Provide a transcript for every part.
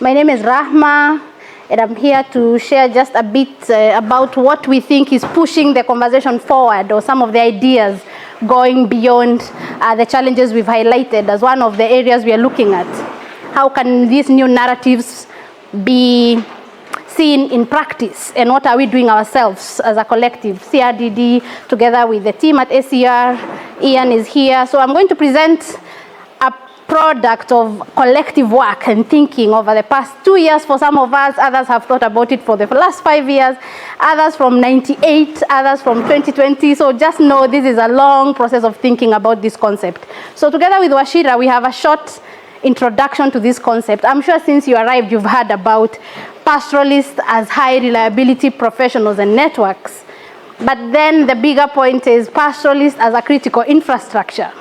My name is Rahma, and I'm here to share just a bit about what we think is pushing the conversation forward, or some of the ideas going beyond the challenges we've highlighted as one of the areas we are looking at. How can these new narratives be seen in practice, and what are we doing ourselves as a collective? CRDD, together with the team at ACR, Ian is here. So I'm going to present a product of collective work and thinking over the past 2 years for some of us. Others have thought about it for the last 5 years, others from 98, others from 2020. So just know this is a long process of thinking about this concept. So together with Wachira, we have a short introduction to this concept. I'm sure since you arrived, you've heard about pastoralists as high reliability professionals and networks. But then the bigger point is pastoralists as a critical infrastructure.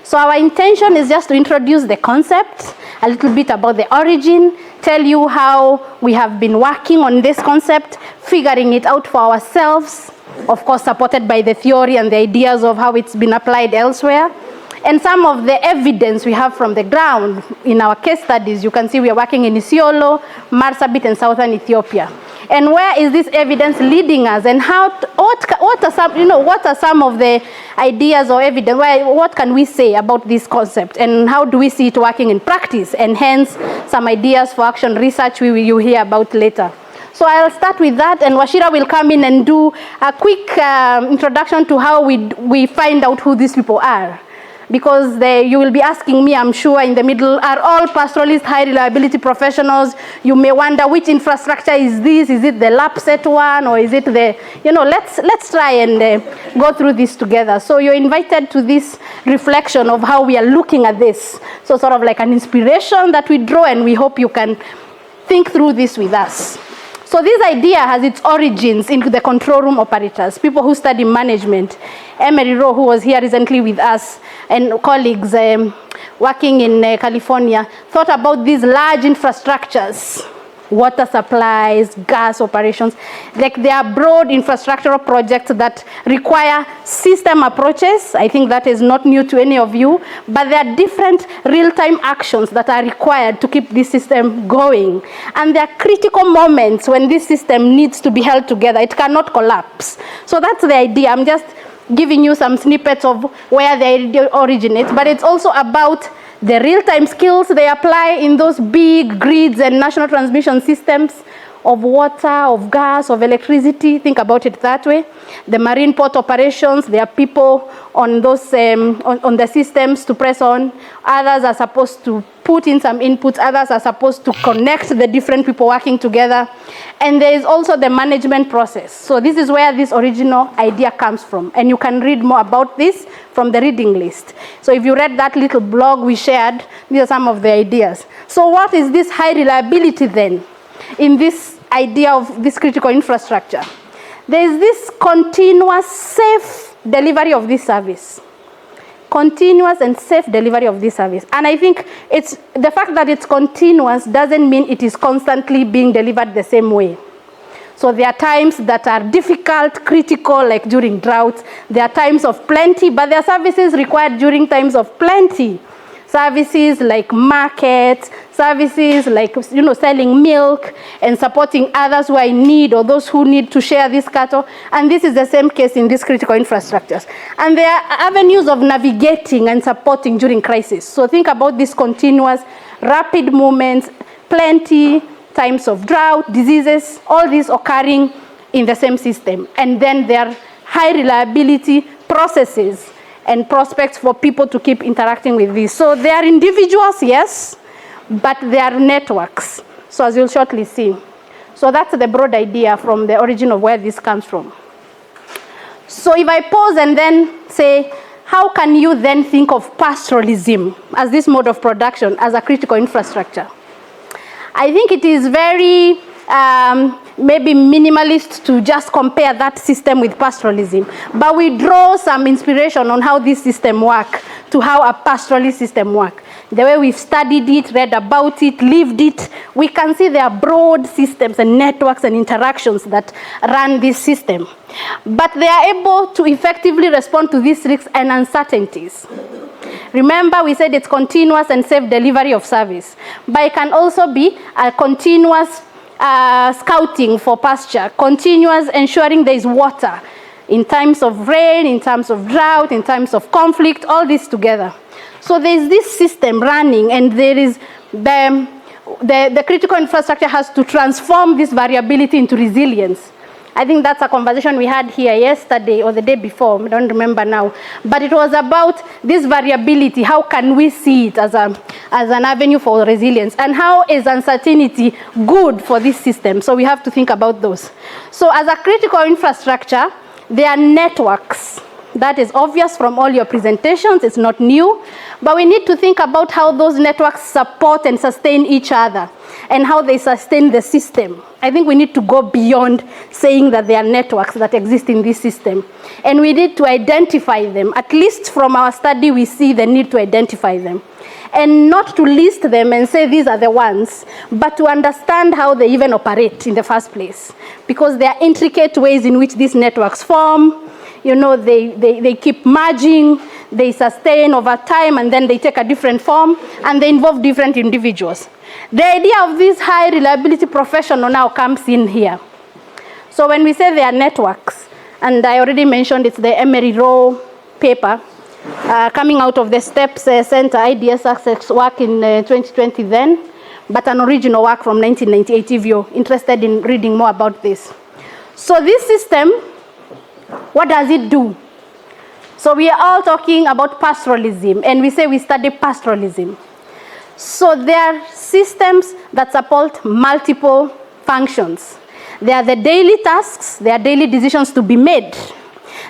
So our intention is just to introduce the concept, a little bit about the origin, tell you how we have been working on this concept, figuring it out for ourselves, of course supported by the theory and the ideas of how it's been applied elsewhere, and some of the evidence we have from the ground. In our case studies, you can see we are working in Isiolo, Marsabit, and southern Ethiopia. And where is this evidence leading us, and what are some of the ideas or evidence? What can we say about this concept, and how do we see it working in practice, and hence some ideas for action research you hear about later. So I'll start with that, and Wachira will come in and do a quick introduction to how we find out who these people are. Because you will be asking me, I'm sure, in the middle, are all pastoralists high reliability professionals? You may wonder, which infrastructure is this? Is it the lap set one, or is it the, let's try and go through this together. So you're invited to this reflection of how we are looking at this. So sort of like an inspiration that we draw, and we hope you can think through this with us. So this idea has its origins in the control room operators, people who study management. Emery Rowe, who was here recently with us, and colleagues working in California, thought about these large infrastructures, water supplies, gas operations. Like, they are broad infrastructural projects that require system approaches. I think that is not new to any of you, but there are different real-time actions that are required to keep this system going. And there are critical moments when this system needs to be held together. It cannot collapse. So that's the idea. I'm just giving you some snippets of where the idea originates, but it's also about the real-time skills they apply in those big grids and national transmission systems of water, of gas, of electricity. Think about it that way. The marine port operations, there are people on those on the systems to press on. Others are supposed to put in some inputs. Others are supposed to connect the different people working together. And there is also the management process. So this is where this original idea comes from. And you can read more about this from the reading list. So if you read that little blog we shared, these are some of the ideas. So what is this high reliability then in this idea of this critical infrastructure? There is this continuous, safe delivery of this service. Continuous and safe delivery of this service. And I think it's the fact that it's continuous doesn't mean it is constantly being delivered the same way. So there are times that are difficult, critical, like during droughts. There are times of plenty, but there are services required during times of plenty. Services like markets, services like selling milk and supporting others who are in need, or those who need to share this cattle. And this is the same case in these critical infrastructures. And there are avenues of navigating and supporting during crisis. So think about these continuous, rapid movements, plenty, times of drought, diseases, all these occurring in the same system. And then there are high reliability processes and prospects for people to keep interacting with this. So they are individuals, yes, but they are networks. So as you'll shortly see. So that's the broad idea from the origin of where this comes from. So if I pause and then say, how can you then think of pastoralism as this mode of production, as a critical infrastructure? I think it is very maybe minimalist to just compare that system with pastoralism, but we draw some inspiration on how this system works to how a pastoralist system works. The way we've studied it, read about it, lived it, we can see there are broad systems and networks and interactions that run this system. But they are able to effectively respond to these risks and uncertainties. Remember, we said it's continuous and safe delivery of service. But it can also be a continuous scouting for pasture, continuous ensuring there is water in times of rain, in times of drought, in times of conflict, all this together. So there is this system running, and there is the critical infrastructure has to transform this variability into resilience. I think that's a conversation we had here yesterday or the day before, I don't remember now. But it was about this variability. How can we see it as an avenue for resilience? And how is uncertainty good for this system? So we have to think about those. So as a critical infrastructure, there are networks. That is obvious from all your presentations. It's not new. But we need to think about how those networks support and sustain each other and how they sustain the system. I think we need to go beyond saying that there are networks that exist in this system. And we need to identify them. At least from our study, we see the need to identify them. And not to list them and say these are the ones, but to understand how they even operate in the first place. Because there are intricate ways in which these networks form. You know, they keep merging, they sustain over time, and then they take a different form, and they involve different individuals. The idea of this high reliability professional now comes in here. So when we say they are networks, and I already mentioned it's the Emery Rowe paper, coming out of the STEPS Center IDS Access work in 2020 then, but an original work from 1998 if you're interested in reading more about this. So this system, what does it do? So we are all talking about pastoralism, and we say we study pastoralism. So there are systems that support multiple functions. There are the daily tasks, there are daily decisions to be made.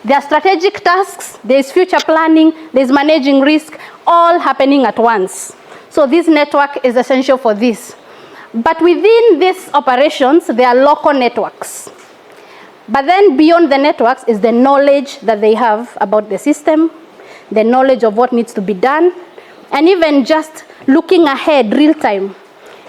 There are strategic tasks, there is future planning, there is managing risk, all happening at once. So this network is essential for this. But within these operations, there are local networks. But then beyond the networks is the knowledge that they have about the system, the knowledge of what needs to be done, and even just looking ahead real time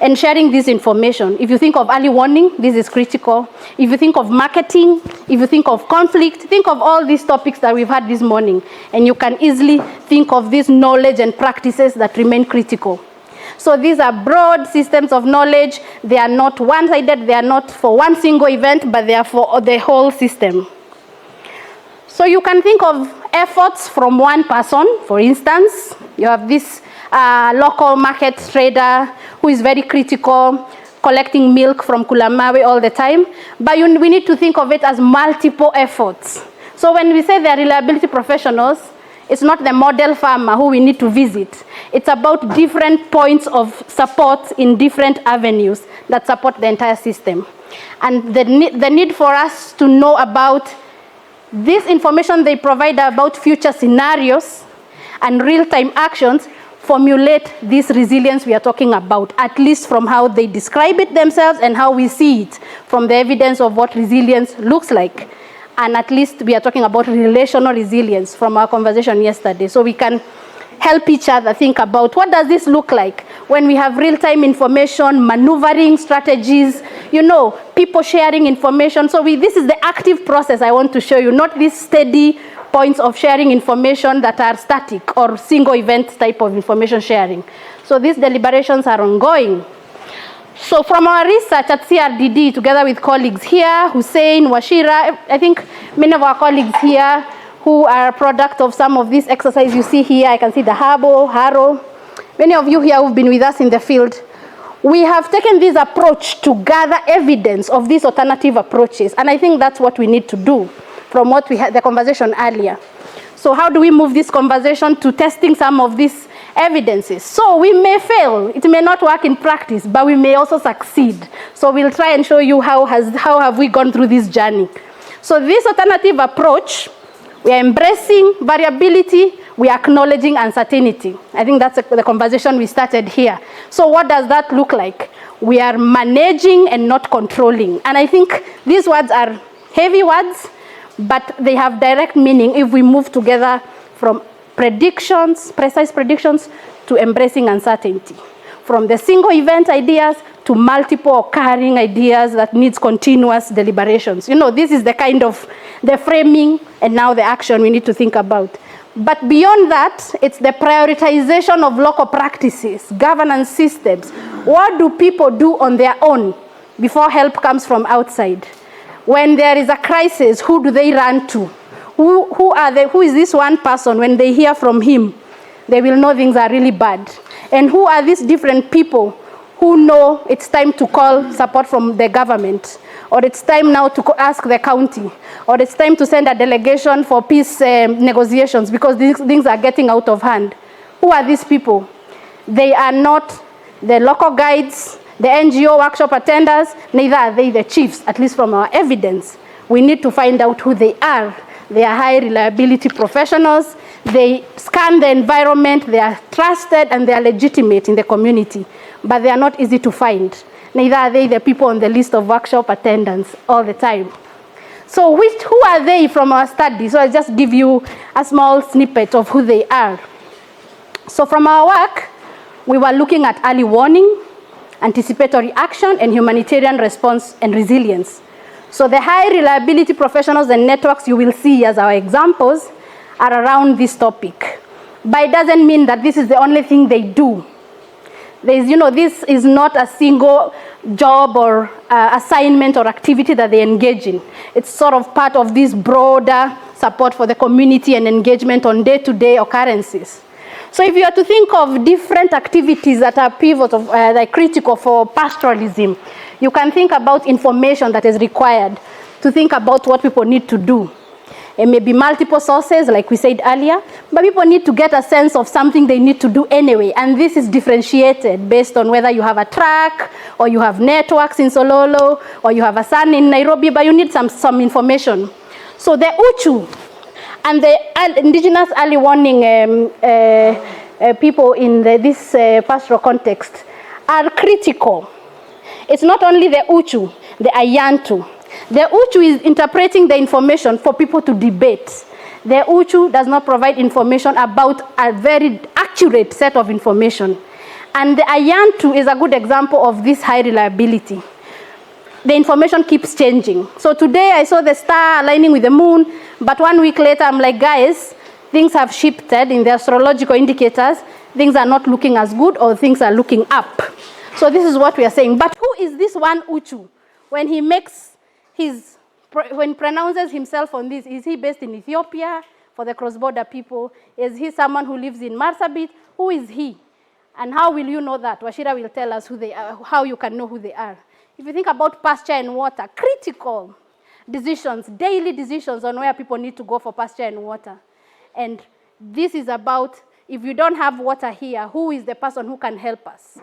and sharing this information. If you think of early warning, this is critical. If you think of marketing, if you think of conflict, think of all these topics that we've had this morning, and you can easily think of this knowledge and practices that remain critical. So these are broad systems of knowledge. They are not one-sided. They are not for one single event, but they are for the whole system. So you can think of efforts from one person. For instance, you have this local market trader who is very critical, collecting milk from Kulamawe all the time. But we need to think of it as multiple efforts. So when we say they are reliability professionals, it's not the model farmer who we need to visit. It's about different points of support in different avenues that support the entire system. And the need for us to know about this information they provide about future scenarios and real-time actions formulate this resilience we are talking about, at least from how they describe it themselves and how we see it from the evidence of what resilience looks like. And at least we are talking about relational resilience from our conversation yesterday. So we can help each other think about what does this look like when we have real-time information, maneuvering strategies, you know, people sharing information. So this is the active process I want to show you, not these steady points of sharing information that are static or single event type of information sharing. So these deliberations are ongoing. So from our research at CRDD, together with colleagues here, Hussein, Wachira, I think many of our colleagues here who are a product of some of these exercises you see here, I can see the Haro, many of you here who've been with us in the field, we have taken this approach to gather evidence of these alternative approaches. And I think that's what we need to do from what we had the conversation earlier. So how do we move this conversation to testing some of these evidences? So we may fail, it may not work in practice, but we may also succeed. So we'll try and show you how have we gone through this journey. So this alternative approach, we are embracing variability, we are acknowledging uncertainty. I think that's the conversation we started here. So what does that look like? We are managing and not controlling. And I think these words are heavy words, but they have direct meaning if we move together from predictions, precise predictions, to embracing uncertainty. From the single event ideas to multiple occurring ideas that needs continuous deliberations. You know, this is the kind of the framing and now the action we need to think about. But beyond that, it's the prioritization of local practices, governance systems. What do people do on their own before help comes from outside? When there is a crisis, who do they run to? Who is this one person? When they hear from him, they will know things are really bad. And who are these different people who know it's time to call support from the government, or it's time now to ask the county, or it's time to send a delegation for peace negotiations because these things are getting out of hand? Who are these people? They are not the local guides, the NGO workshop attenders, neither are they the chiefs, at least from our evidence. We need to find out who they are. They are high reliability professionals. They scan the environment, they are trusted, and they are legitimate in the community. But they are not easy to find. Neither are they the people on the list of workshop attendants all the time. So who are they from our study? So I'll just give you a small snippet of who they are. So from our work, we were looking at early warning, anticipatory action, and humanitarian response and resilience. So the high reliability professionals and networks you will see as our examples are around this topic. But it doesn't mean that this is the only thing they do. This is not a single job or assignment or activity that they engage in. It's sort of part of this broader support for the community and engagement on day-to-day occurrences. So if you are to think of different activities that are pivotal, like critical for pastoralism, you can think about information that is required to think about what people need to do. It may be multiple sources, like we said earlier, but people need to get a sense of something they need to do anyway, and this is differentiated based on whether you have a track, or you have networks in Sololo, or you have a son in Nairobi, but you need some information. So the Uchu and the indigenous early warning people in this pastoral context are critical. It's not only the Uchu, the Ayantu. The Uchu is interpreting the information for people to debate. The Uchu does not provide information about a very accurate set of information. And the Ayantu is a good example of this high reliability. The information keeps changing. So today I saw the star aligning with the moon, but 1 week later I'm like, guys, things have shifted in the astrological indicators. Things are not looking as good, or things are looking up. So this is what we are saying. But who is this one Uchu? When he pronounces himself on this, is he based in Ethiopia for the cross-border people? Is he someone who lives in Marsabit? Who is he? And how will you know that? Wachira will tell us who they are, how you can know who they are. If you think about pasture and water, critical decisions, daily decisions on where people need to go for pasture and water. And this is about, if you don't have water here, who is the person who can help us?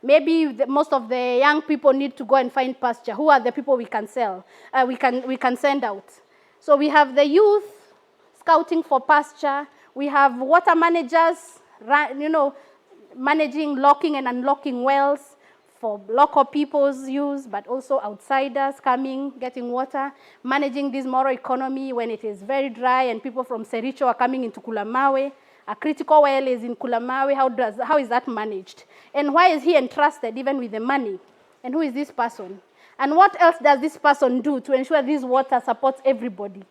Maybe most of the young people need to go and find pasture. Who are the people we can we can send out? So we have the youth scouting for pasture. We have water managers, managing locking and unlocking wells for local people's use, but also outsiders coming, getting water, managing this moral economy when it is very dry and people from Sericho are coming into Kulamawe. A critical well is in Kulamawe. How is that managed? And why is he entrusted even with the money? And who is this person? And what else does this person do to ensure this water supports everybody?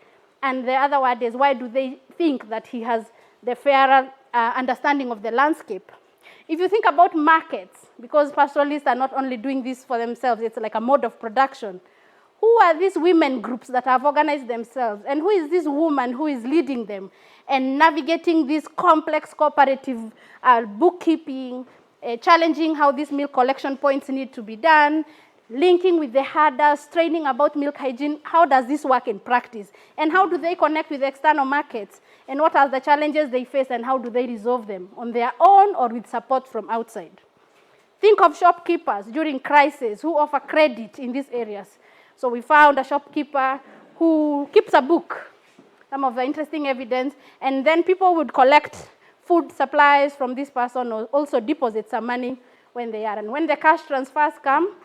And the other word is, why do they think that he has the fairer understanding of the landscape? If you think about markets, because pastoralists are not only doing this for themselves, it's like a mode of production. Who are these women groups that have organized themselves? And who is this woman who is leading them and navigating this complex cooperative bookkeeping, challenging how these milk collection points need to be done, linking with the herders, training about milk hygiene? How does this work in practice? And how do they connect with external markets? And what are the challenges they face, and how do they resolve them on their own or with support from outside? Think of shopkeepers during crisis who offer credit in these areas. So we found a shopkeeper who keeps a book, some of the interesting evidence, and then people would collect food supplies from this person, or also deposit some money when they are. And when the cash transfers come,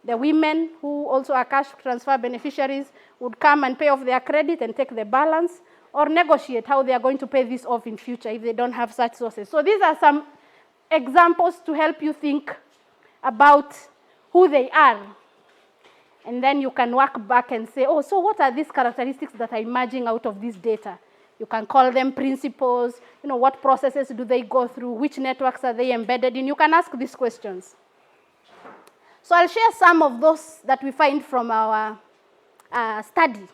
the women who also are cash transfer beneficiaries would come and pay off their credit and take the balance, or negotiate how they are going to pay this off in future if they don't have such sources. So these are some examples to help you think about who they are. And then you can work back and say, oh, so what are these characteristics that are emerging out of this data? You can call them principals. What processes do they go through? Which networks are they embedded in? You can ask these questions. So I'll share some of those that we find from our study.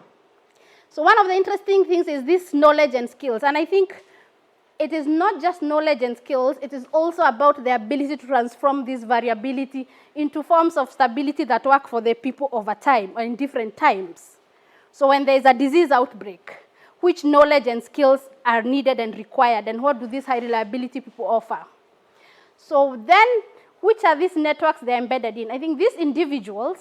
So one of the interesting things is this knowledge and skills. And I think it is not just knowledge and skills, it is also about the ability to transform this variability into forms of stability that work for the people over time or in different times. So when there is a disease outbreak, which knowledge and skills are needed and required, and what do these high reliability people offer? So then, which are these networks they're embedded in? I think these individuals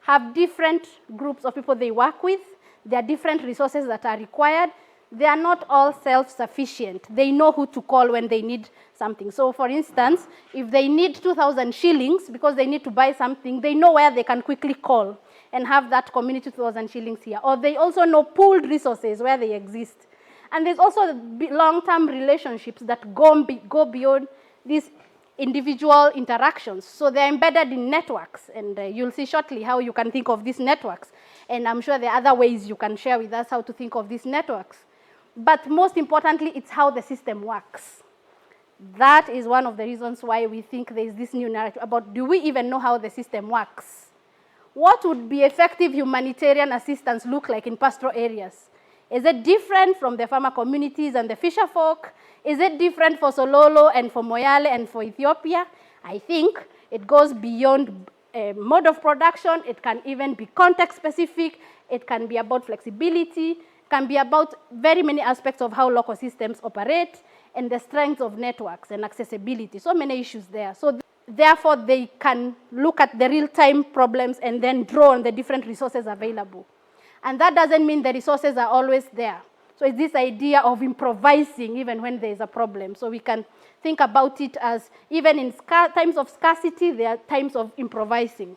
have different groups of people they work with. There are different resources that are required. They are not all self-sufficient. They know who to call when they need something. So for instance, if they need 2,000 shillings because they need to buy something, they know where they can quickly call and have that community 2,000 shillings here. Or they also know pooled resources where they exist. And there's also long-term relationships that go beyond these individual interactions. So they're embedded in networks, and you'll see shortly how you can think of these networks. And I'm sure there are other ways you can share with us how to think of these networks. But most importantly, it's how the system works. That is one of the reasons why we think there's this new narrative about, do we even know how the system works? What would be effective humanitarian assistance look like in pastoral areas? Is it different from the farmer communities and the fisher folk? Is it different for Sololo and for Moyale and for Ethiopia? I think it goes beyond a mode of production. It can even be context specific. It can be about flexibility. It can be about very many aspects of how local systems operate and the strength of networks and accessibility. So many issues there. So therefore, they can look at the real-time problems and then draw on the different resources available. And that doesn't mean the resources are always there. So it's this idea of improvising even when there is a problem. So we can think about it as even in times of scarcity, there are times of improvising.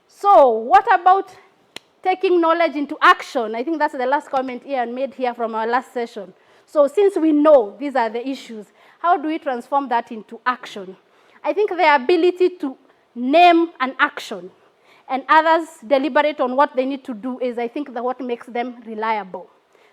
So what about taking knowledge into action? I think that's the last comment Ian made here from our last session. So since we know these are the issues, how do we transform that into action? I think the ability to name an action and others deliberate on what they need to do is, I think, what makes them reliable.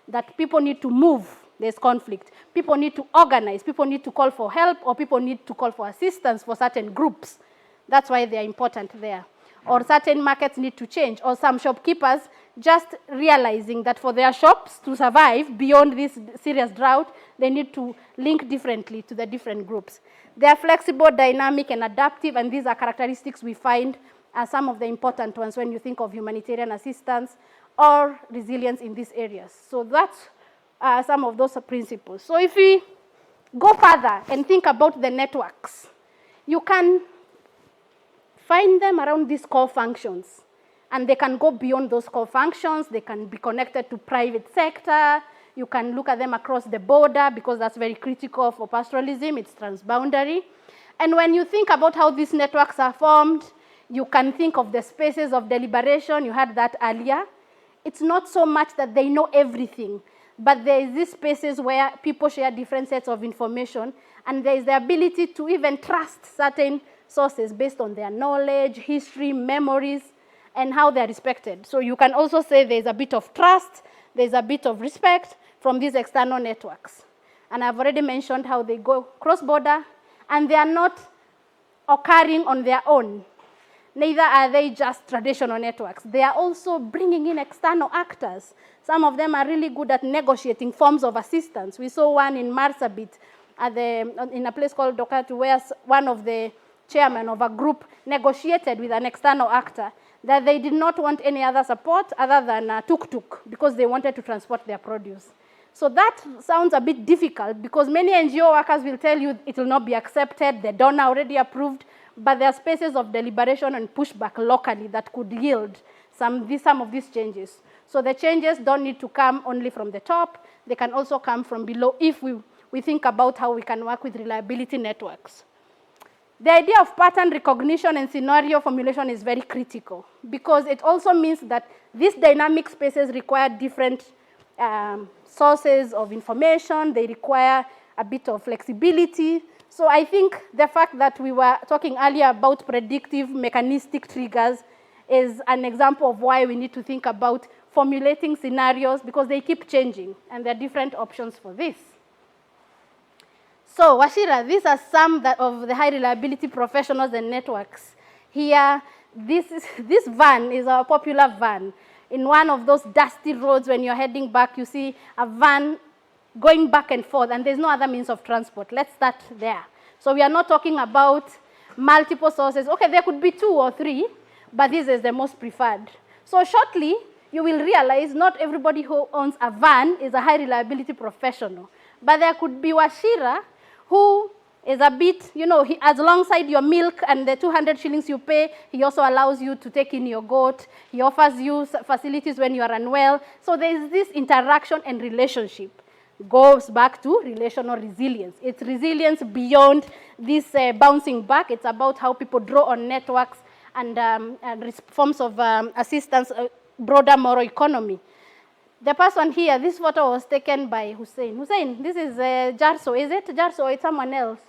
That people need to move, there's conflict. People need to organize, people need to call for help, or people need to call for assistance for certain groups. That's why they're important there. Or certain markets need to change, or some shopkeepers just realizing that for their shops to survive beyond this serious drought, they need to link differently to the different groups. They are flexible, dynamic, and adaptive, and these are characteristics we find are some of the important ones when you think of humanitarian assistance or resilience in these areas. So that's some of those principles. So if we go further and think about the networks, you can find them around these core functions. And they can go beyond those core functions. They can be connected to private sector. You can look at them across the border because that's very critical for pastoralism. It's transboundary. And when you think about how these networks are formed, you can think of the spaces of deliberation. You had that earlier. It's not so much that they know everything, but there is these spaces where people share different sets of information, and there is the ability to even trust certain sources based on their knowledge, history, memories, and how they're respected. So you can also say there's a bit of trust, there's a bit of respect from these external networks. And I've already mentioned how they go cross-border, and they are not occurring on their own. Neither are they just traditional networks. They are also bringing in external actors. Some of them are really good at negotiating forms of assistance. We saw one in Marsabit in a place called Dokatu, where one of the chairmen of a group negotiated with an external actor that they did not want any other support other than tuk-tuk because they wanted to transport their produce. So that sounds a bit difficult because many NGO workers will tell you it will not be accepted, the donor already approved, but there are spaces of deliberation and pushback locally that could yield some of these changes. So the changes don't need to come only from the top, they can also come from below if we think about how we can work with reliability networks. The idea of pattern recognition and scenario formulation is very critical because it also means that these dynamic spaces require different sources of information, they require a bit of flexibility. So I think the fact that we were talking earlier about predictive mechanistic triggers is an example of why we need to think about formulating scenarios because they keep changing and there are different options for this. So, Wachira, these are some of the high reliability professionals and networks. Here, this van is our popular van. In one of those dusty roads, when you're heading back, you see a van going back and forth, and there's no other means of transport. Let's start there. So we are not talking about multiple sources. Okay, there could be 2 or 3, but this is the most preferred. So shortly, you will realize not everybody who owns a van is a high reliability professional. But there could be Wachira, who is a bit, as alongside your milk and the 200 shillings you pay, he also allows you to take in your goat. He offers you facilities when you are unwell. So there is this interaction and relationship. Goes back to relational resilience. It's resilience beyond this bouncing back. It's about how people draw on networks and forms of assistance, broader moral economy. The person here, this photo was taken by Hussein. Hussein, this is Jarso. Is it Jarso or it's someone else?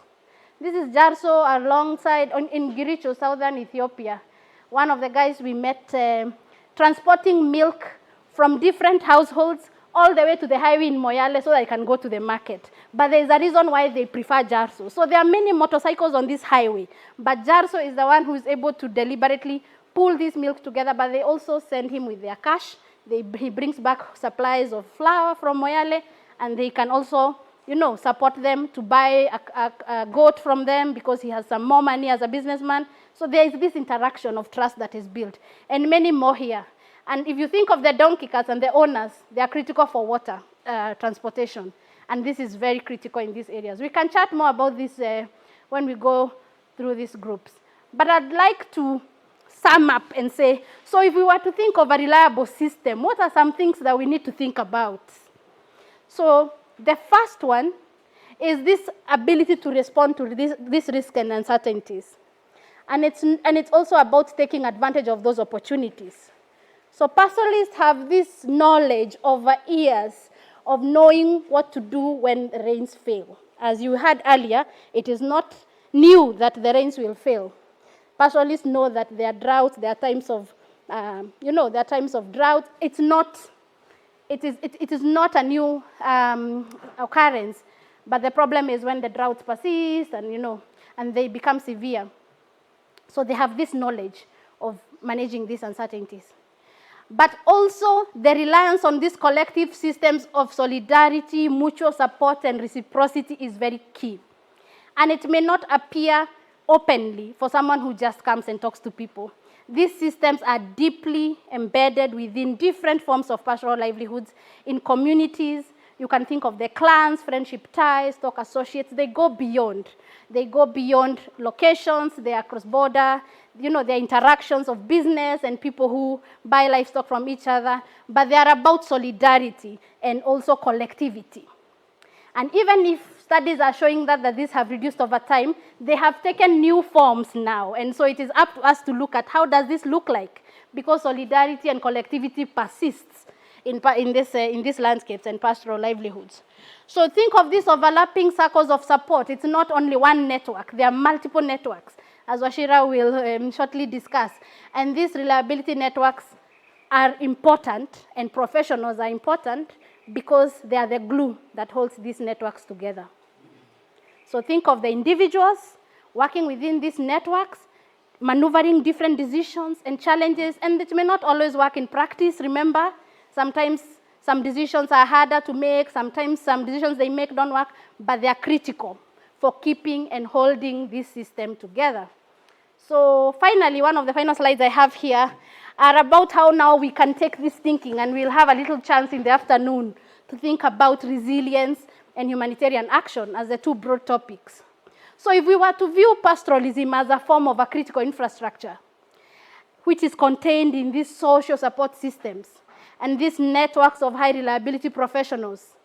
This is Jarso alongside in Giricho, southern Ethiopia. One of the guys we met transporting milk from different households all the way to the highway in Moyale so that I can go to the market. But there is a reason why they prefer Jarso. So there are many motorcycles on this highway, but Jarso is the one who is able to deliberately pull this milk together, but they also send him with their cash. He brings back supplies of flour from Moyale, and they can also, support them to buy a goat from them because he has some more money as a businessman. So there is this interaction of trust that is built, and many more here. And if you think of the donkey carts and the owners, they are critical for water transportation, and this is very critical in these areas. We can chat more about this when we go through these groups. But I'd like to sum up and say, so if we were to think of a reliable system, what are some things that we need to think about? So the first one is this ability to respond to this risk and uncertainties. And it's also about taking advantage of those opportunities. So pastoralists have this knowledge over years of knowing what to do when rains fail. As you heard earlier, it is not new that the rains will fail. Pastoralists know that there are droughts, there are times of, there are times of drought. It is not a new occurrence, but the problem is when the droughts persist and they become severe. So they have this knowledge of managing these uncertainties. But also the reliance on these collective systems of solidarity, mutual support, and reciprocity is very key. And it may not appear openly for someone who just comes and talks to people. These systems are deeply embedded within different forms of pastoral livelihoods in communities. You can think of the clans, friendship ties, stock associates. They go beyond. They go beyond locations. They are cross-border. There are interactions of business and people who buy livestock from each other. But they are about solidarity and also collectivity. And even if studies are showing that these have reduced over time, they have taken new forms now. And so it is up to us to look at how does this look like, because solidarity and collectivity persists in these landscapes and pastoral livelihoods. So think of these overlapping circles of support. It's not only one network. There are multiple networks, as Wachira will shortly discuss. And these reliability networks are important, and professionals are important, because they are the glue that holds these networks together. So think of the individuals working within these networks, maneuvering different decisions and challenges, and it may not always work in practice. Remember, sometimes some decisions are harder to make, sometimes some decisions they make don't work, but they are critical for keeping and holding this system together. So finally, one of the final slides I have here are about how now we can take this thinking, and we'll have a little chance in the afternoon to think about resilience and humanitarian action as the two broad topics. So if we were to view pastoralism as a form of a critical infrastructure, which is contained in these social support systems and these networks of high reliability professionals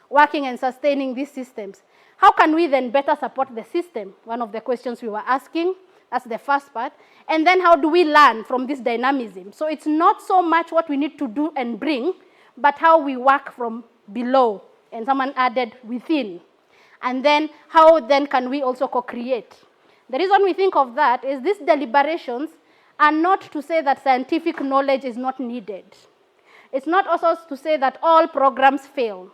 working and sustaining these systems, how can we then better support the system? One of the questions we were asking. That's the first part. And then how do we learn from this dynamism? So it's not so much what we need to do and bring, but how we work from below, and someone added within. And then how then can we also co-create? The reason we think of that is these deliberations are not to say that scientific knowledge is not needed. It's not also to say that all programs fail.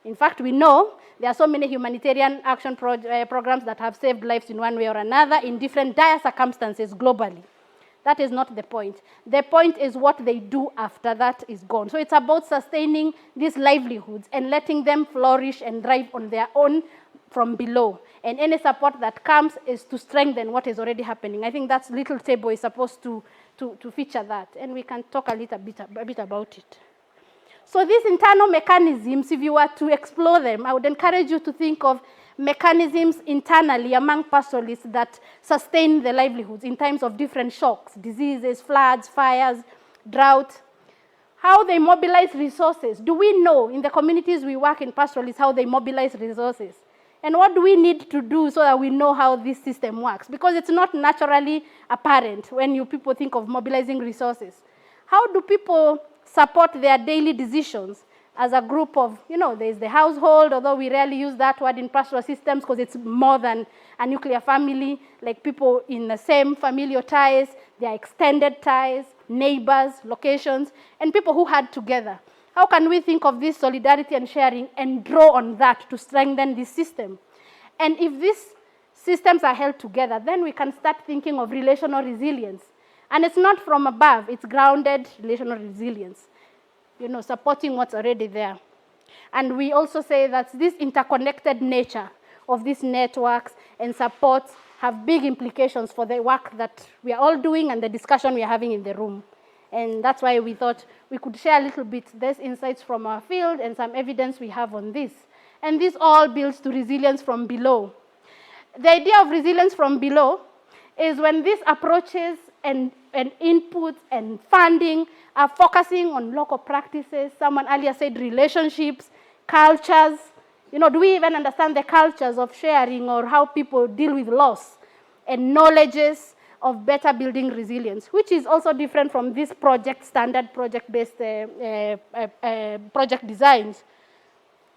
In fact, we know there are so many humanitarian action programs that have saved lives in one way or another in different dire circumstances globally. That is not the point. The point is what they do after that is gone. So it's about sustaining these livelihoods and letting them flourish and thrive on their own from below. And any support that comes is to strengthen what is already happening. I think that little table is supposed to feature that. And we can talk a bit about it. So these internal mechanisms, if you were to explore them, I would encourage you to think of mechanisms internally among pastoralists that sustain the livelihoods in times of different shocks, diseases, floods, fires, drought. How they mobilize resources. Do we know in the communities we work in pastoralists how they mobilize resources? And what do we need to do so that we know how this system works? Because it's not naturally apparent when you people think of mobilizing resources. How do people support their daily decisions as a group of, there's the household, although we rarely use that word in pastoral systems because it's more than a nuclear family, like people in the same familial ties, their extended ties, neighbors, locations, and people who had together. How can we think of this solidarity and sharing and draw on that to strengthen this system? And if these systems are held together, then we can start thinking of relational resilience. And it's not from above, it's grounded relational resilience, supporting what's already there. And we also say that this interconnected nature of these networks and supports have big implications for the work that we are all doing and the discussion we are having in the room. And that's why we thought we could share a little bit these insights from our field and some evidence we have on this. And this all builds to resilience from below. The idea of resilience from below is when these approaches and inputs and funding are focusing on local practices. Someone earlier said relationships, cultures. Do we even understand the cultures of sharing or how people deal with loss and knowledges of better building resilience, which is also different from these standard project-based project designs.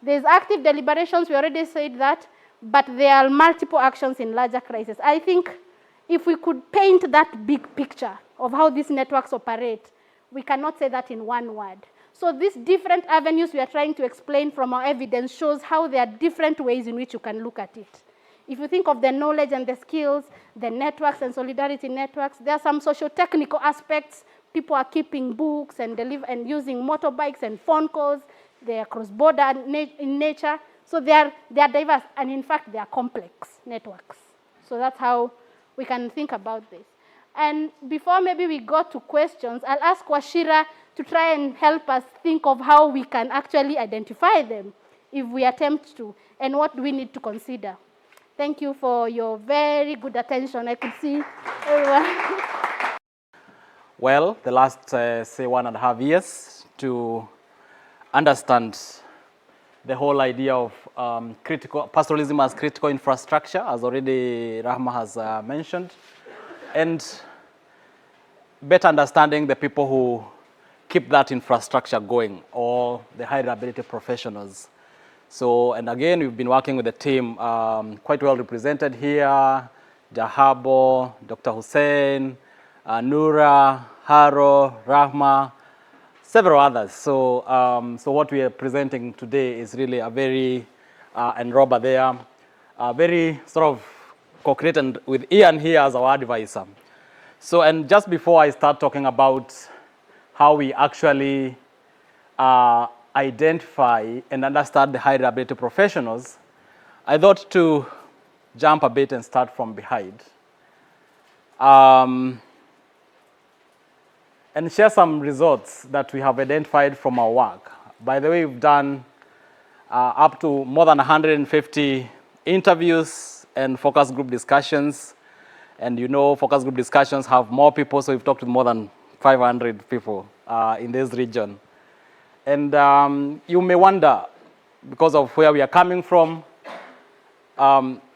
There's active deliberations, we already said that, but there are multiple actions in larger crises. I think if we could paint that big picture of how these networks operate, we cannot say that in one word. So these different avenues we are trying to explain from our evidence shows how there are different ways in which you can look at it. If you think of the knowledge and the skills, the networks and solidarity networks, there are some socio-technical aspects. People are keeping books and using motorbikes and phone calls. They are cross-border in nature. So they are diverse, and in fact, they are complex networks. So that's how we can think about this. And before maybe we go to questions, I'll ask Wachira to try and help us think of how we can actually identify them if we attempt to, and what do we need to consider. Thank you for your very good attention. I could see everyone. Well, the last, say, 1.5 years to understand the whole idea of pastoralism as critical infrastructure, as already Rahma has mentioned, and better understanding the people who keep that infrastructure going, or the high reliability professionals. So, and again, we've been working with the team quite well represented here, Jahabo, Dr. Hussein, Nura, Haro, Rahma, several others. So, so what we are presenting today is really a very, and Robert there, very sort of co-created with Ian here as our advisor. So, and just before I start talking about how we actually identify and understand the high reliability professionals, I thought to jump a bit and start from behind. And share some results that we have identified from our work. By the way, we've done up to more than 150 interviews and focus group discussions. And focus group discussions have more people, so we've talked to more than 500 people in this region. And you may wonder, because of where we are coming from,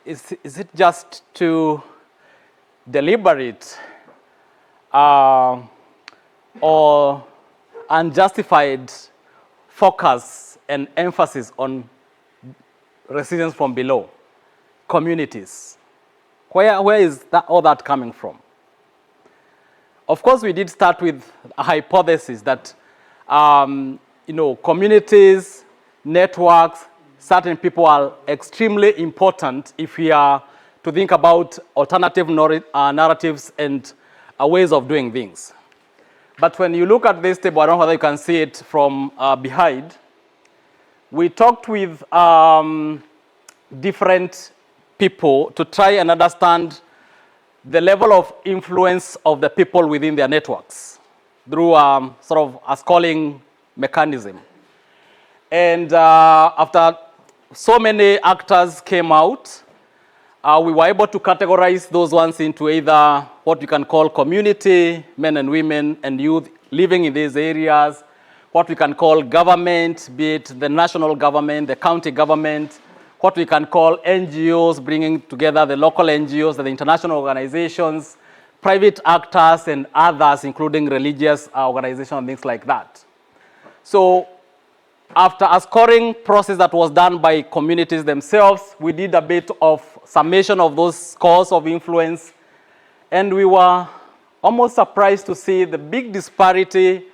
is it just too deliberate or unjustified focus and emphasis on resilience from below, communities? Where is all that coming from? Of course, we did start with a hypothesis that communities, networks, certain people are extremely important if we are to think about alternative narratives and ways of doing things. But when you look at this table, I don't know whether you can see it from behind, we talked with different people to try and understand the level of influence of the people within their networks through sort of a scoring mechanism. And after so many actors came out, we were able to categorize those ones into either what we can call community, men and women and youth living in these areas, what we can call government, be it the national government, the county government, what we can call NGOs, bringing together the local NGOs, the international organizations, private actors, and others, including religious organizations and things like that. So after a scoring process that was done by communities themselves, we did a bit of summation of those scores of influence, and we were almost surprised to see the big disparity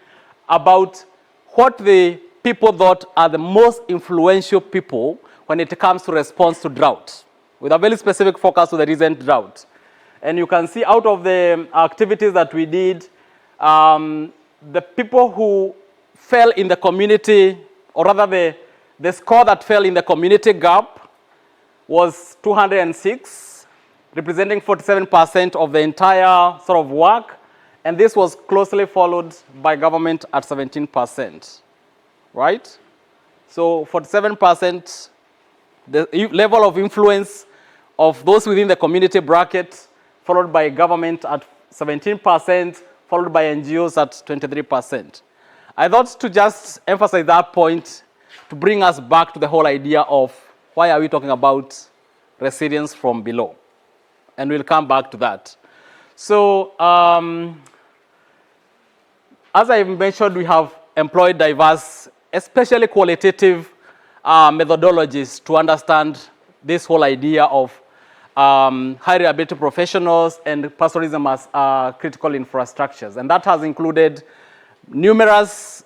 about what the people thought are the most influential people when it comes to response to drought, with a very specific focus to the recent drought. And you can see out of the activities that we did, the people who fell in the community, or rather the score that fell in the community gap was 206, representing 47% of the entire sort of work. And this was closely followed by government at 17%, right? So 47%, the level of influence of those within the community bracket, followed by government at 17%, followed by NGOs at 23%. I thought to just emphasize that point to bring us back to the whole idea of why are we talking about resilience from below? And we'll come back to that. So, as I mentioned, we have employed diverse, especially qualitative methodologies to understand this whole idea of high reliability professionals and pastoralism as critical infrastructures. And that has included numerous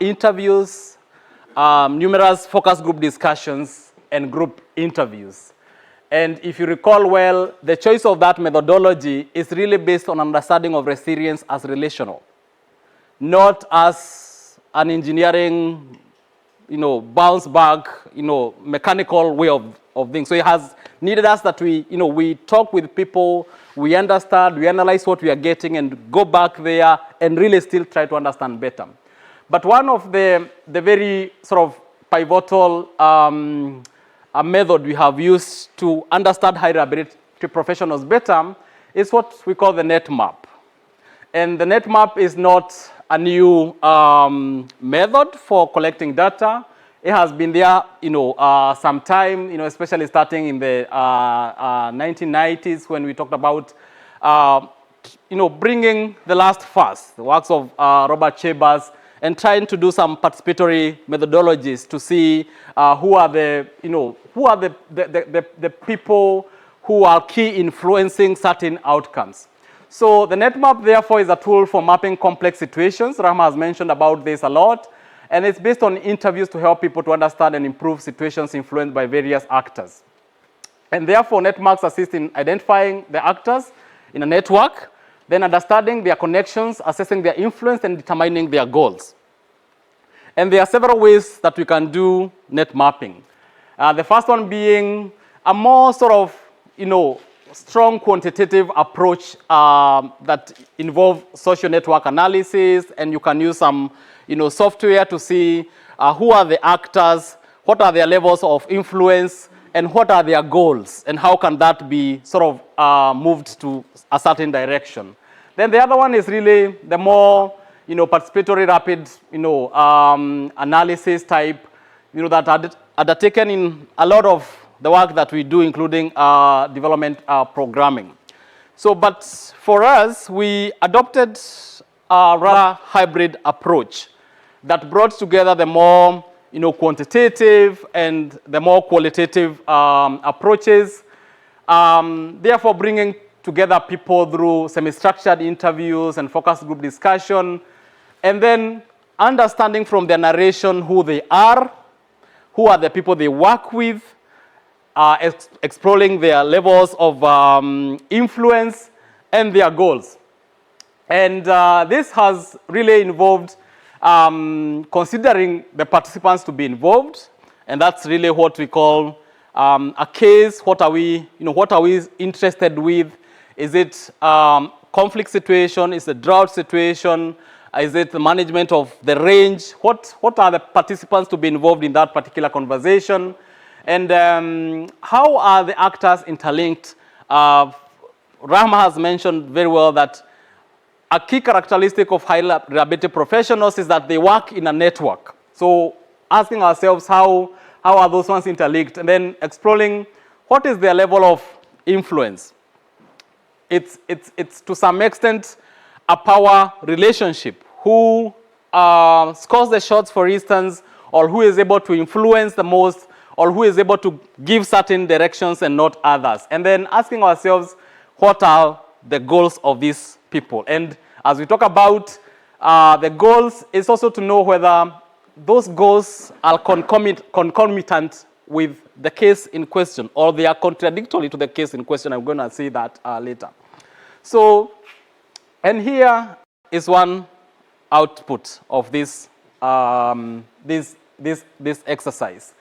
interviews, numerous focus group discussions, and group interviews. And if you recall well, the choice of that methodology is really based on understanding of resilience as relational, not as an engineering, bounce back, mechanical way of things. So it has needed us that we talk with people, we understand, we analyze what we are getting, and go back there and really still try to understand better. But one of the very sort of pivotal method we have used to understand high reliability professionals better is what we call the net map. And the net map is not a new method for collecting data. It has been there, some time, especially starting in the 1990s when we talked about, bringing the last first, the works of Robert Chambers, and trying to do some participatory methodologies to see who are the people who are key influencing certain outcomes. So the NetMap, therefore, is a tool for mapping complex situations. Rahma has mentioned about this a lot. And it's based on interviews to help people to understand and improve situations influenced by various actors. And therefore, networks assist in identifying the actors in a network, then understanding their connections, assessing their influence, and determining their goals. And there are several ways that we can do net mapping. The first one being a more sort of, strong quantitative approach that involve social network analysis, and you can use some, software to see who are the actors, what are their levels of influence, and what are their goals, and how can that be sort of moved to a certain direction. Then the other one is really the more, participatory rapid, analysis type, that are undertaken in a lot of the work that we do, including development programming. So, but for us, we adopted a rather hybrid approach that brought together the more, quantitative and the more qualitative approaches, therefore bringing together people through semi-structured interviews and focus group discussion, and then understanding from their narration who they are, who are the people they work with, exploring their levels of influence and their goals. And this has really involved considering the participants to be involved, and that's really what we call a case. What are we interested with? Is it conflict situation? Is it drought situation? Is it the management of the range? What are the participants to be involved in that particular conversation? And how are the actors interlinked? Rahma has mentioned very well that a key characteristic of highly rehabilitated professionals is that they work in a network. So asking ourselves how are those ones interlinked, and then exploring what is their level of influence. It's to some extent a power relationship. Who scores the shots, for instance, or who is able to influence the most, or who is able to give certain directions and not others. And then asking ourselves, what are the goals of these people? And as we talk about the goals, it's also to know whether those goals are concomitant with the case in question, or they are contradictory to the case in question. I'm going to say that later. So, and here is one output of this this exercise.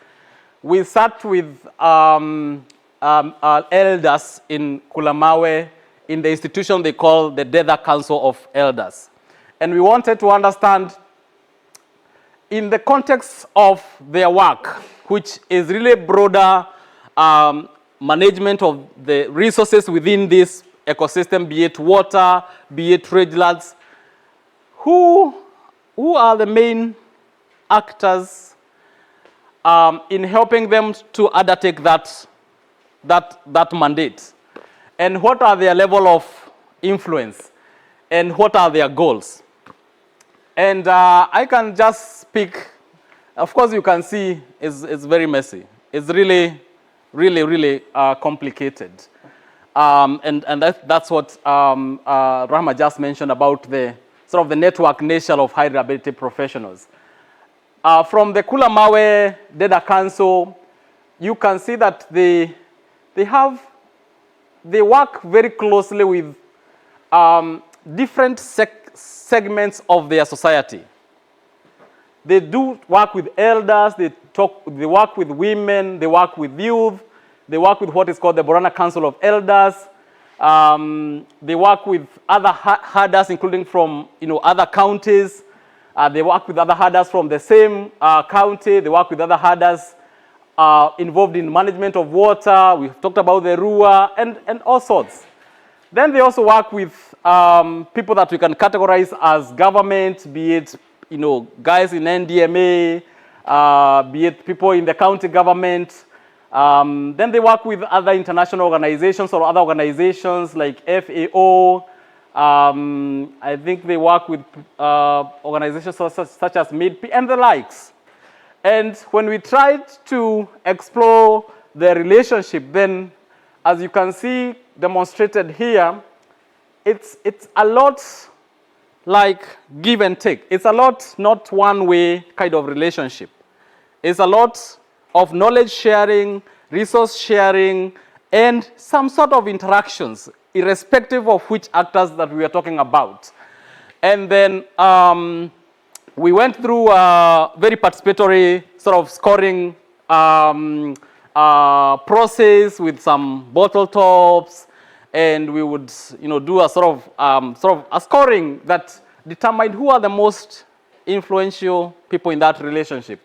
We sat with elders in Kulamawe in the institution they call the Desert Council of Elders. And we wanted to understand, in the context of their work, which is really broader management of the resources within this ecosystem, be it water, be it rangelands, who are the main actors in helping them to undertake that mandate? And what are their level of influence? And what are their goals? And I can just speak. Of course, you can see it's very messy. It's really complicated. And that's what Rahma just mentioned about the sort of the network nature of high rehabilitated professionals. From the Kulamawe Data Council, you can see that they work very closely with different segments of their society. They do work with elders, they work with women, they work with youth, they work with what is called the Borana Council of Elders. They work with other herders, including from other counties. They work with other herders from the same county. They work with other herders involved in management of water. We've talked about the Rua and all sorts. Then they also work with people that we can categorize as government, be it guys in NDMA, be it people in the county government. Then they work with other international organizations or other organizations like FAO. I think they work with organizations such as MIDP and the likes. And when we tried to explore the relationship, then as you can see demonstrated here, it's a lot like give and take. It's a lot not one-way kind of relationship. It's a lot of knowledge sharing, resource sharing, and some sort of interactions, irrespective of which actors that we are talking about. And then we went through a very participatory sort of scoring process with some bottle tops, and we would do a sort of a scoring that determined who are the most influential people in that relationship.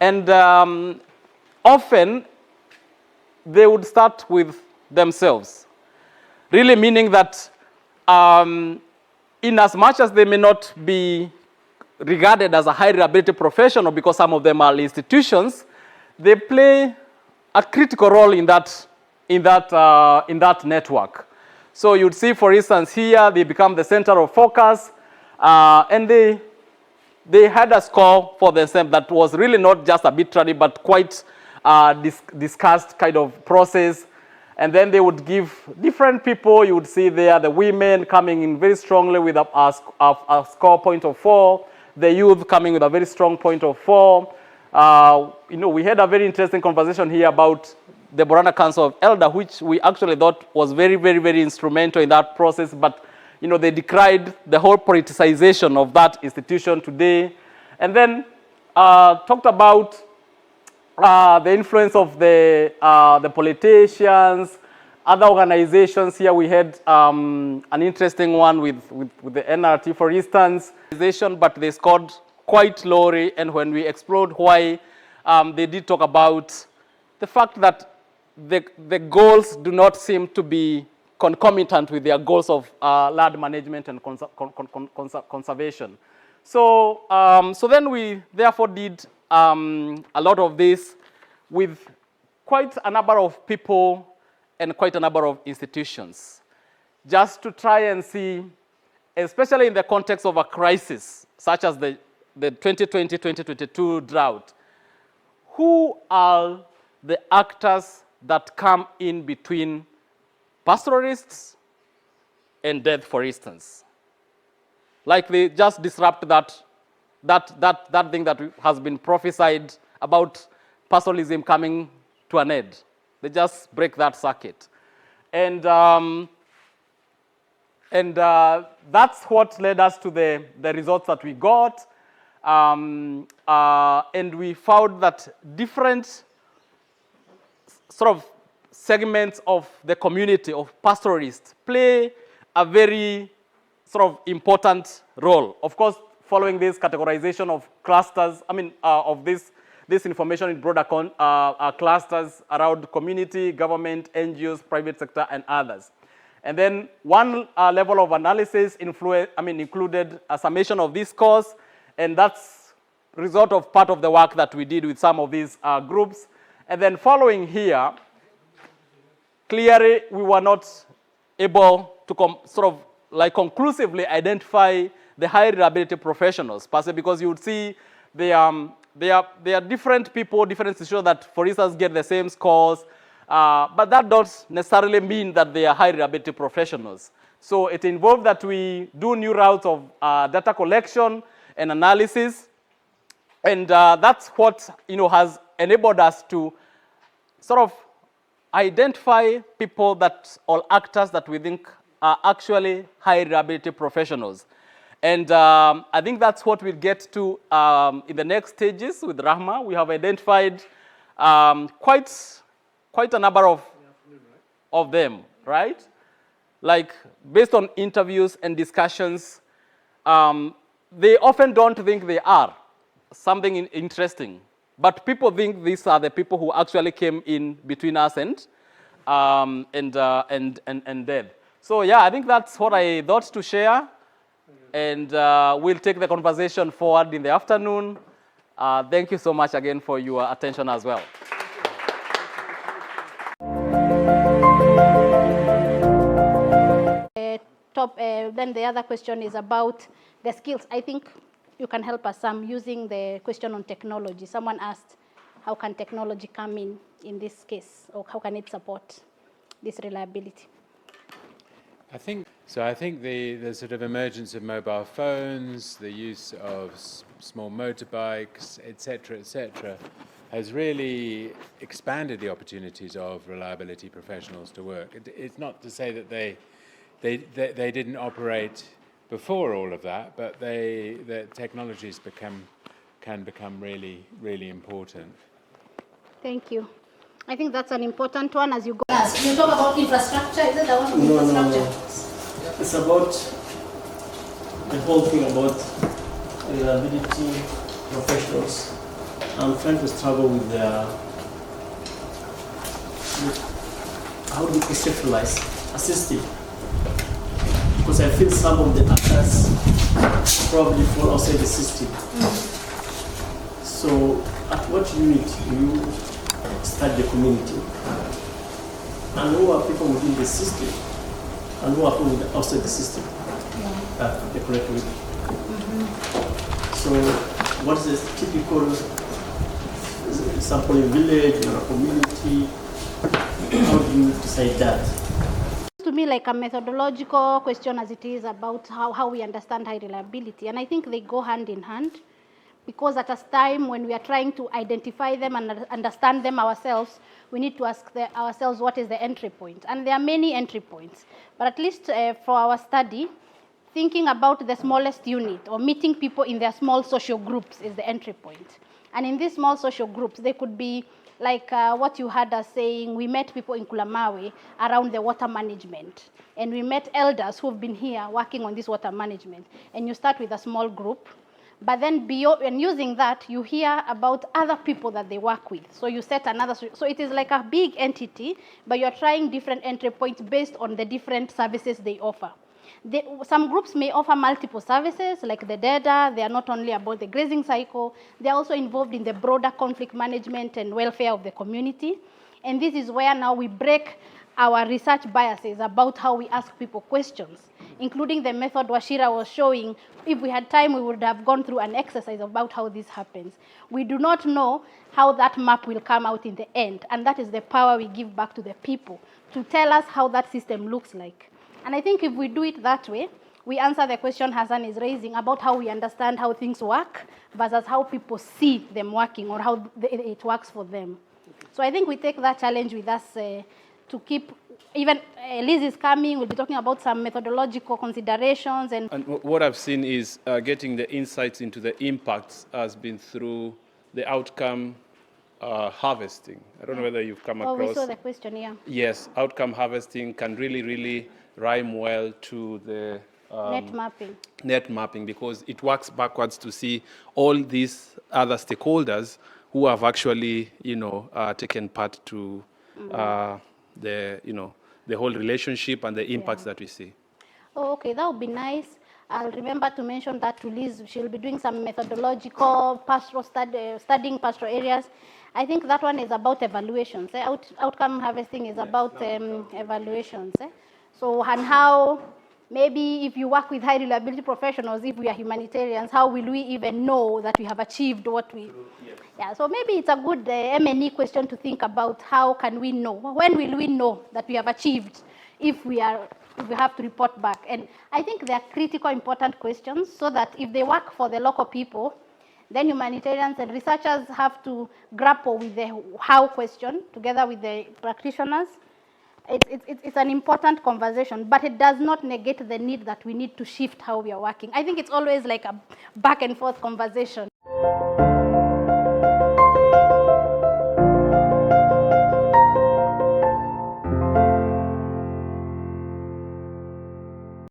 And often they would start with themselves, really meaning that in as much as they may not be regarded as a high rehabilitated professional because some of them are institutions, they play a critical role in that network. So you'd see, for instance, here they become the center of focus, and they had a score for themselves that was really not just arbitrary, but quite discussed kind of process. And then they would give different people. You would see there the women coming in very strongly with a score point of 4. the youth coming with a very strong point of view. We had a very interesting conversation here about the Borana Council of Elders, which we actually thought was very, very, very instrumental in that process. But, they decried the whole politicization of that institution today. And then talked about the influence of the politicians, other organizations. Here we had an interesting one with the NRT, for instance, but they scored quite lowly. And when we explored why, they did talk about the fact that the goals do not seem to be concomitant with their goals of land management and conservation. So, so then we therefore did a lot of this with quite a number of people and quite a number of institutions, just to try and see, especially in the context of a crisis, such as the 2020-2022 drought, who are the actors that come in between pastoralists and death, for instance. Like they just disrupt that thing that has been prophesied about pastoralism coming to an end. They just break that circuit. And that's what led us to the results that we got. And we found that different sort of segments of the community of pastoralists play a very sort of important role. Of course, following this categorization of clusters, of this information in broader clusters around community, government, NGOs, private sector, and others. And then one level of analysis included a summation of this course, and that's result of part of the work that we did with some of these groups. And then following here, clearly we were not able to conclusively identify the high reliability professionals, because you would see there are different people, different institutions that, for instance, get the same scores, but that doesn't necessarily mean that they are high reliability professionals. So it involved that we do new routes of data collection and analysis, and that's what has enabled us to sort of identify people or actors that we think are actually high reliability professionals. And I think that's what we'll get to in the next stages with Rahma. We have identified quite a number of them, right? Like, based on interviews and discussions, they often don't think they are something interesting. But people think these are the people who actually came in between us and death. So yeah, I think that's what I thought to share. And we'll take the conversation forward in the afternoon. Thank you so much again for your attention as well. Then the other question is about the skills. I think you can help us some using the question on technology. Someone asked, how can technology come in this case, or how can it support this reliability? I think the sort of emergence of mobile phones, the use of small motorbikes, etc., has really expanded the opportunities of reliability professionals to work. It's not to say that they didn't operate before all of that, but the technologies can become really, really important. Thank you. I think that's an important one as you go. You talk about infrastructure. Is it the one of infrastructure? No. It's about the whole thing about reliability professionals. I'm trying to struggle with how do we conceptualize a system, because I feel some of the actors probably fall outside the system. So at what unit do you start the community, and who are people within the system, and who are people outside the system? The correct way. So what is a typical sampling village or a community? How do you decide that? To me, me like a methodological question as it is about how we understand high reliability. And I think they go hand in hand, because at a time when we are trying to identify them and understand them ourselves, we need to ask ourselves what is the entry point. And there are many entry points. But at least for our study, thinking about the smallest unit or meeting people in their small social groups is the entry point. And in these small social groups, they could be like what you had us saying, we met people in Kulamawe around the water management. And we met elders who've been here working on this water management. And you start with a small group. But then beyond, and using that, you hear about other people that they work with. So you set another, so it is like a big entity, but you're trying different entry points based on the different services they offer. Some groups may offer multiple services, like the data. They are not only about the grazing cycle, they're also involved in the broader conflict management and welfare of the community. And this is where now we break our research biases about how we ask people questions, including the method Wachira was showing. If we had time, we would have gone through an exercise about how this happens. We do not know how that map will come out in the end, and that is the power we give back to the people to tell us how that system looks like. And I think if we do it that way, we answer the question Hassan is raising about how we understand how things work versus how people see them working or how it works for them. So I think we take that challenge with us to keep, even Liz is coming, we'll be talking about some methodological considerations. And what I've seen is getting the insights into the impacts has been through the outcome harvesting. I don't know whether you've come across. Oh, we saw the question, yeah. Yes, outcome harvesting can really rhyme well to the net mapping, because it works backwards to see all these other stakeholders who have actually, taken part to the whole relationship and the impacts that we see. Oh, okay, that would be nice. I'll remember to mention that to Liz. She'll be doing some methodological pastoral studying pastoral areas. I think that one is about evaluations. Outcome harvesting is about evaluations. So, and how maybe if you work with high reliability professionals, if we are humanitarians, how will we even know that we have achieved what we... Yeah, so maybe it's a good M&E question to think about. How can we know? When will we know that we have achieved if we have to report back? And I think they are critical, important questions, so that if they work for the local people, then humanitarians and researchers have to grapple with the how question together with the practitioners. It's an important conversation, but it does not negate the need that we need to shift how we are working. I think it's always like a back and forth conversation.